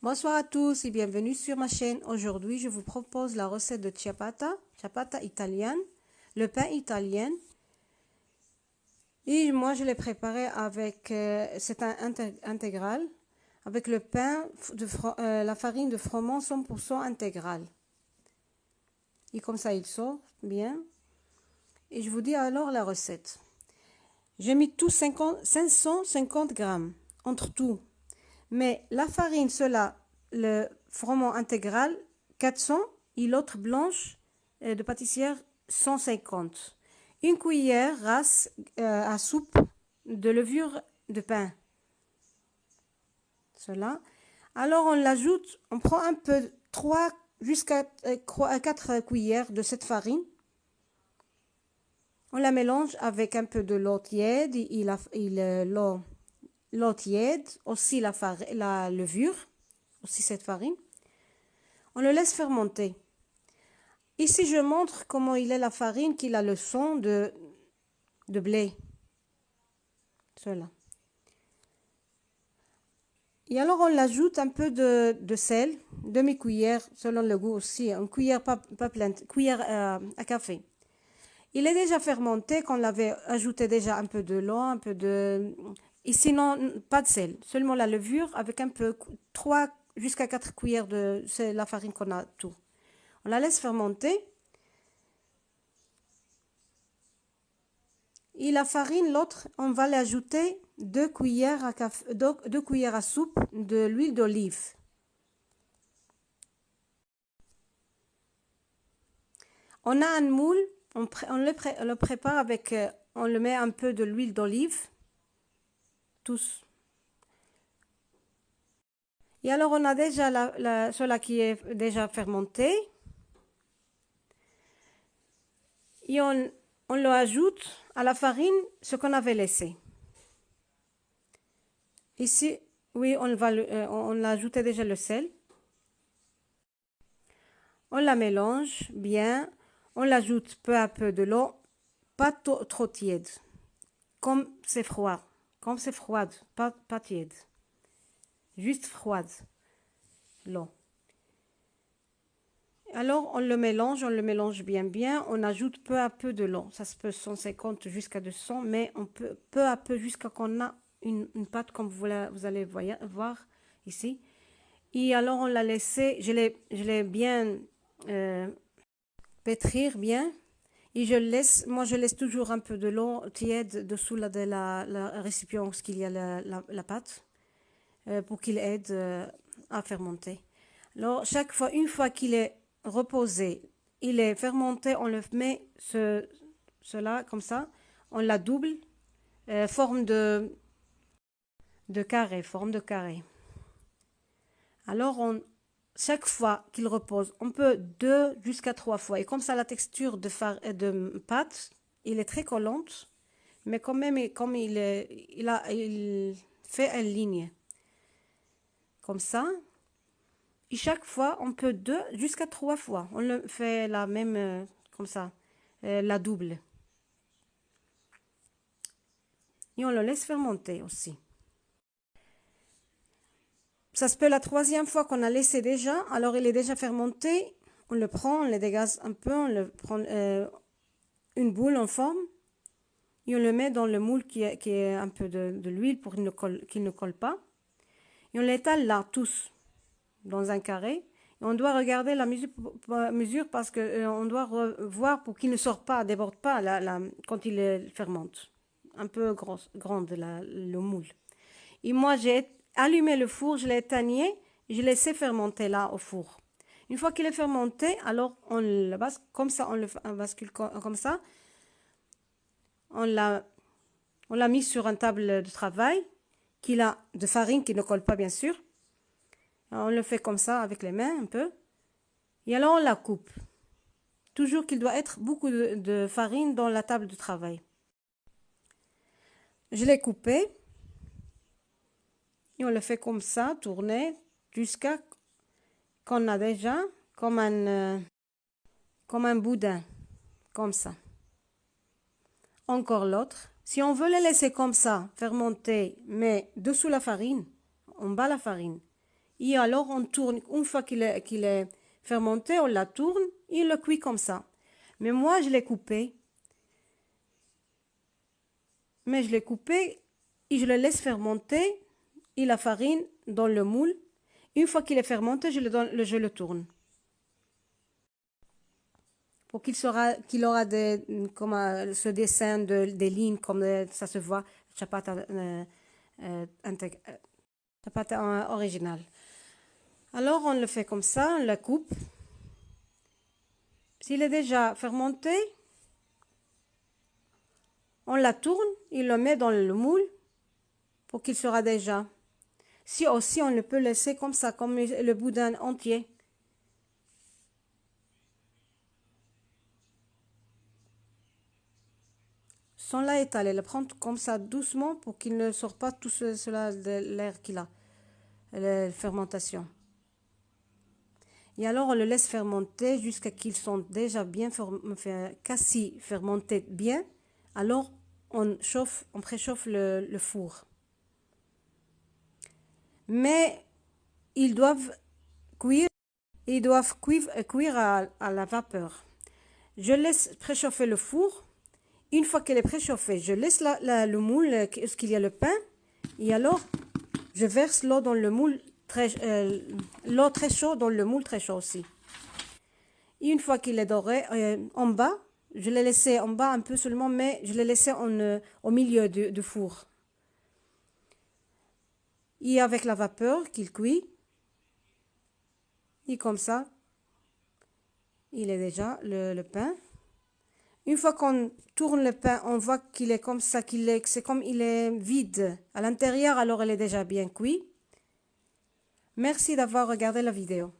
Bonsoir à tous et bienvenue sur ma chaîne. Aujourd'hui, je vous propose la recette de ciabatta italienne, le pain italien. Et moi, je l'ai préparé avec, c'est un intégral, avec le pain, la farine de froment 100% intégrale. Et comme ça, il sort bien. Et je vous dis alors la recette. J'ai mis tout 550 grammes, entre tout. Mais la farine, cela, le froment intégral, 400 et l'autre blanche de pâtissière, 150. Une cuillère rase à soupe de levure de pain. Cela. Alors on l'ajoute, on prend un peu, 3 jusqu'à 4 cuillères de cette farine. On la mélange avec un peu de l'eau tiède l'eau tiède, aussi la levure, aussi cette farine. On le laisse fermenter. Ici, je montre comment il est la farine, qu'il a le son de blé. Cela. Et alors, on l'ajoute un peu de sel, demi-cuillère, selon le goût aussi, une cuillère pas pleine, cuillère à café. Il est déjà fermenté, qu'on l'avait ajouté déjà un peu de l'eau, un peu de... Et sinon, pas de sel, seulement la levure avec un peu, 3 jusqu'à 4 cuillères de... C'est la farine qu'on a tout. On la laisse fermenter. Et la farine, l'autre, on va l'ajouter 2 cuillères à café, 2 cuillères à soupe de l'huile d'olive. On a un moule, on le prépare avec, on le met un peu de l'huile d'olive, tous. Et alors on a déjà cela qui est déjà fermenté. Et on le ajoute à la farine ce qu'on avait laissé. Ici, oui, on a ajouté déjà le sel. On la mélange bien. On l'ajoute peu à peu de l'eau, pas trop tiède. Comme c'est froid. Comme c'est froide, pas tiède. Juste froide, l'eau. Alors, on le mélange bien. On ajoute peu à peu de l'eau. Ça se peut 150 jusqu'à 200, mais on peut peu à peu jusqu'à qu'on a une pâte comme vous allez voir ici. Et alors, on l'a laissé, je l'ai bien pétrir bien. Et je laisse toujours un peu de l'eau tiède dessous de la récipient où il y a la pâte pour qu'il aide à fermenter. Alors, une fois qu'il est reposé, il est fermenté, on le met cela comme ça, on la double, forme de carré. Alors, chaque fois qu'il repose, on peut 2 jusqu'à 3 fois. Et comme ça, la texture de pâte, il est très collante, mais quand même, comme il fait une ligne. Comme ça. Et chaque fois, on peut 2 jusqu'à 3 fois. On le fait la même, comme ça, la double. Et on le laisse fermenter aussi. Ça se peut la 3e fois qu'on a laissé déjà. Alors, il est déjà fermenté. On le prend, on le dégaze un peu. On le prend une boule en forme. Et on le met dans le moule qui est un peu de l'huile pour qu'il ne colle pas. Et on l'étale là, tous, dans un carré. Et on doit regarder la mesure parce qu'on doit voir pour qu'il ne sorte pas, déborde pas quand il fermente. Un peu grande le moule. Et moi, j'ai allumé le four, je l'ai éteigné, je l'ai laissé fermenter là au four. Une fois qu'il est fermenté, alors on le bascule comme ça, on bascule comme ça. On l'a mis sur une table de travail qu'il a de farine qui ne colle pas bien sûr. Alors, on le fait comme ça avec les mains un peu. Et alors on la coupe. Toujours qu'il doit être beaucoup de farine dans la table de travail. Je l'ai coupé. Et on le fait comme ça, tourner, jusqu'à qu'on a déjà comme un boudin. Comme ça. Encore l'autre. Si on veut les laisser comme ça, fermenter, mais dessous la farine, on bat la farine. Et alors, on tourne. Une fois qu'il est fermenté, on la tourne et on le cuit comme ça. Mais moi, je l'ai coupé. Mais je l'ai coupé et je le laisse fermenter et la farine dans le moule. Une fois qu'il est fermenté, je le tourne. Pour qu'il aura comme ce dessin des lignes, comme ça se voit, ciabatta original. Alors, on le fait comme ça, on la coupe. S'il est déjà fermenté, on la tourne et le met dans le moule pour qu'il sera déjà. Si aussi, on le peut laisser comme ça, comme le boudin entier. Sans la étaler, le prendre comme ça doucement pour qu'il ne sorte pas tout cela de l'air qu'il a, la fermentation. Et alors on le laisse fermenter jusqu'à qu'ils sont déjà bien quasi fermentés bien. Alors on préchauffe le four. Mais ils doivent cuire à la vapeur. Je laisse préchauffer le four. Une fois qu'elle est préchauffée, je laisse le moule, ce qu'il y a le pain, et alors je verse l'eau dans le moule, l'eau très chaude dans le moule très chaud aussi. Et une fois qu'il est doré, en bas, je l'ai laissé en bas un peu seulement, mais je l'ai laissé au milieu du four. Et avec la vapeur qu'il cuit, et comme ça, il est déjà le pain. Une fois qu'on tourne le pain, on voit qu'il est comme ça, c'est comme il est vide à l'intérieur, alors il est déjà bien cuit. Merci d'avoir regardé la vidéo.